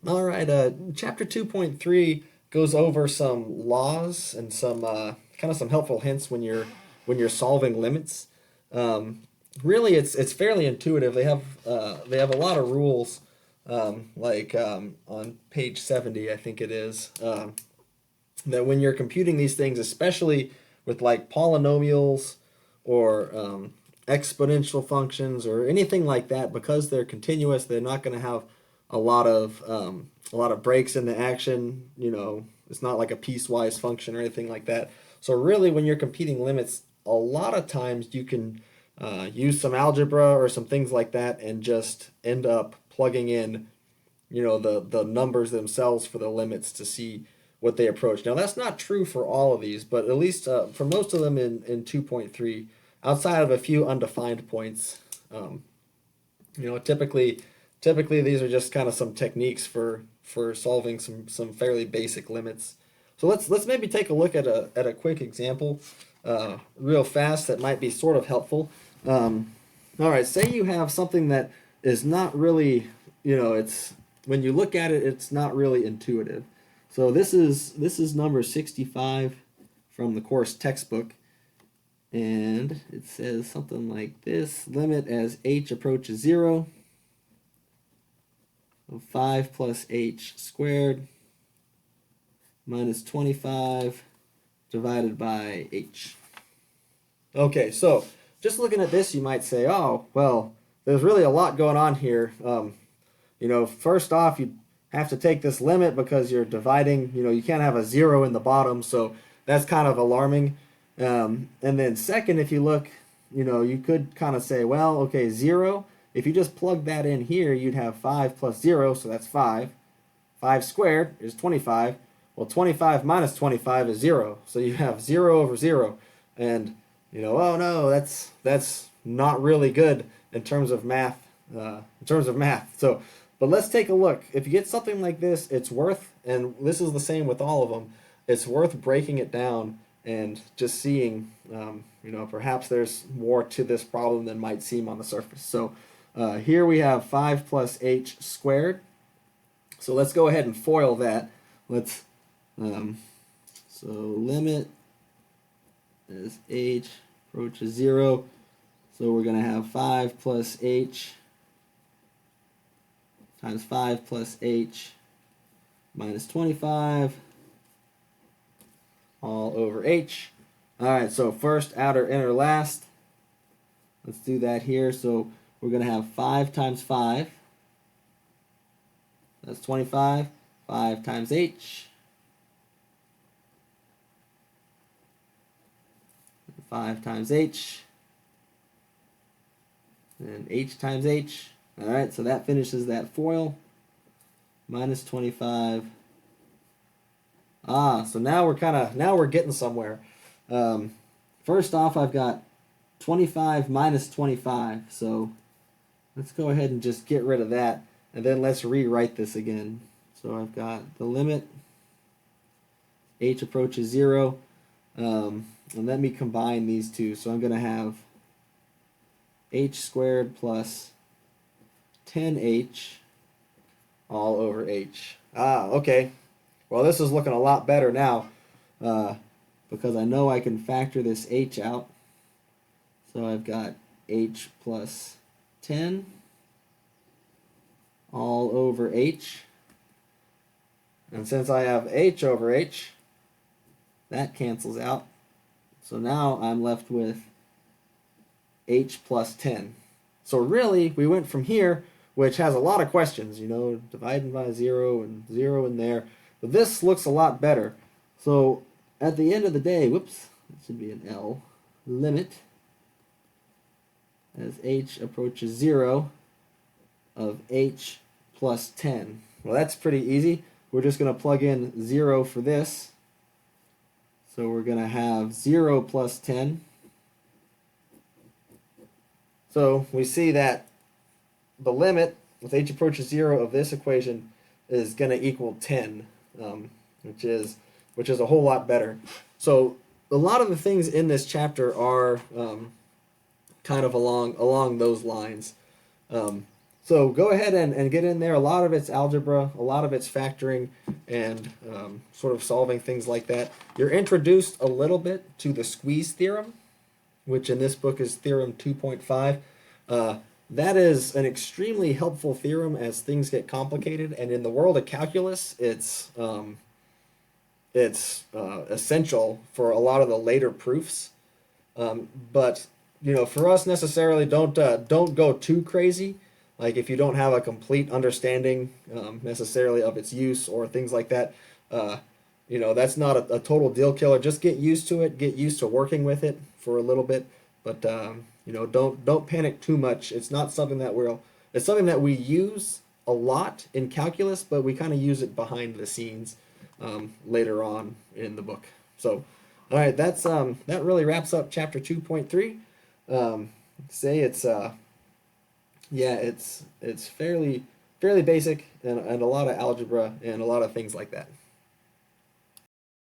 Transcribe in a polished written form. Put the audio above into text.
All right, chapter 2.3 goes over some laws and some kind of some helpful hints when you're solving limits. Um, Really, it's fairly intuitive. They have a lot of rules, on page 70, I think it is, that when you're computing these things, especially with like polynomials or exponential functions or anything like that, because they're continuous, they're not going to have a lot of breaks in the action. You know, it's not like a piecewise function or anything like that. So really, when you're computing limits, a lot of times you can use some algebra or some things like that and just end up plugging in, you know, the numbers themselves for the limits to see what they approach. Now that's not true for all of these, but at least for most of them in 2.3, outside of a few undefined points, um, you know, typically these are just kind of some techniques for solving some fairly basic limits. So let's maybe take a look at a quick example, real fast, that might be sort of helpful. All right, say you have something that is not really, you know, it's when you look at it, it's not really intuitive. So this is number 65 from the course textbook, and it says something like this: limit as h approaches 0 of 5 plus h squared minus 25 divided by h. Okay, so just looking at this, you might say, oh, well, there's really a lot going on here. You know, first off, you have to take this limit because you're dividing, you know, you can't have a zero in the bottom, so that's kind of alarming. And then second, if you look, you know, you could kind of say, well, okay, zero, if you just plug that in here, you'd have 5 plus 0, so that's 5. 5 squared is 25. Well, 25 minus 25 is 0, so you have 0 over 0. And, you know, oh no, that's not really good in terms of math. So, but let's take a look. If you get something like this, it's worth, and this is the same with all of them, it's worth breaking it down and just seeing, you know, perhaps there's more to this problem than might seem on the surface. So here we have 5 plus h squared. So let's go ahead and FOIL that. Let's so limit as h approaches 0. So we're going to have 5 plus h times 5 plus h minus 25 all over h. All right, so first, outer, inner, last. Let's do that here. So we're going to have 5 times 5. That's 25. 5 times h. 5 times h. And h times h. All right, so that finishes that FOIL. Minus 25. So now we're getting somewhere. First off, I've got 25 minus 25. So let's go ahead and just get rid of that. And then let's rewrite this again. So I've got the limit. H approaches 0. And let me combine these two. So I'm going to have h squared plus 10h all over h. Okay. Well, this is looking a lot better now because I know I can factor this h out. So I've got h plus 10 all over h. And since I have h over h, that cancels out. So now I'm left with h plus 10. So really, we went from here, which has a lot of questions, you know, dividing by 0 and 0 in there. But this looks a lot better. So at the end of the day, whoops, it should be an L, limit as h approaches 0 of h plus 10. Well, that's pretty easy. We're just going to plug in 0 for this. So we're going to have 0 plus 10. So we see that the limit with h approaches 0 of this equation is going to equal 10, which is a whole lot better. So a lot of the things in this chapter are kind of along those lines. So go ahead and get in there. A lot of it's algebra, a lot of it's factoring and sort of solving things like that. You're introduced a little bit to the squeeze theorem, which in this book is theorem 2.5. That is an extremely helpful theorem as things get complicated, and in the world of calculus, it's essential for a lot of the later proofs. But for us necessarily, don't go too crazy. Like if you don't have a complete understanding necessarily of its use or things like that, that's not a total deal killer. Just get used to it. Get used to working with it for a little bit. But don't panic too much. It's not something that it's something that we use a lot in calculus, but we kind of use it behind the scenes later on in the book. So, all right, that really wraps up chapter 2.3. Say it's it's fairly basic and a lot of algebra and a lot of things like that.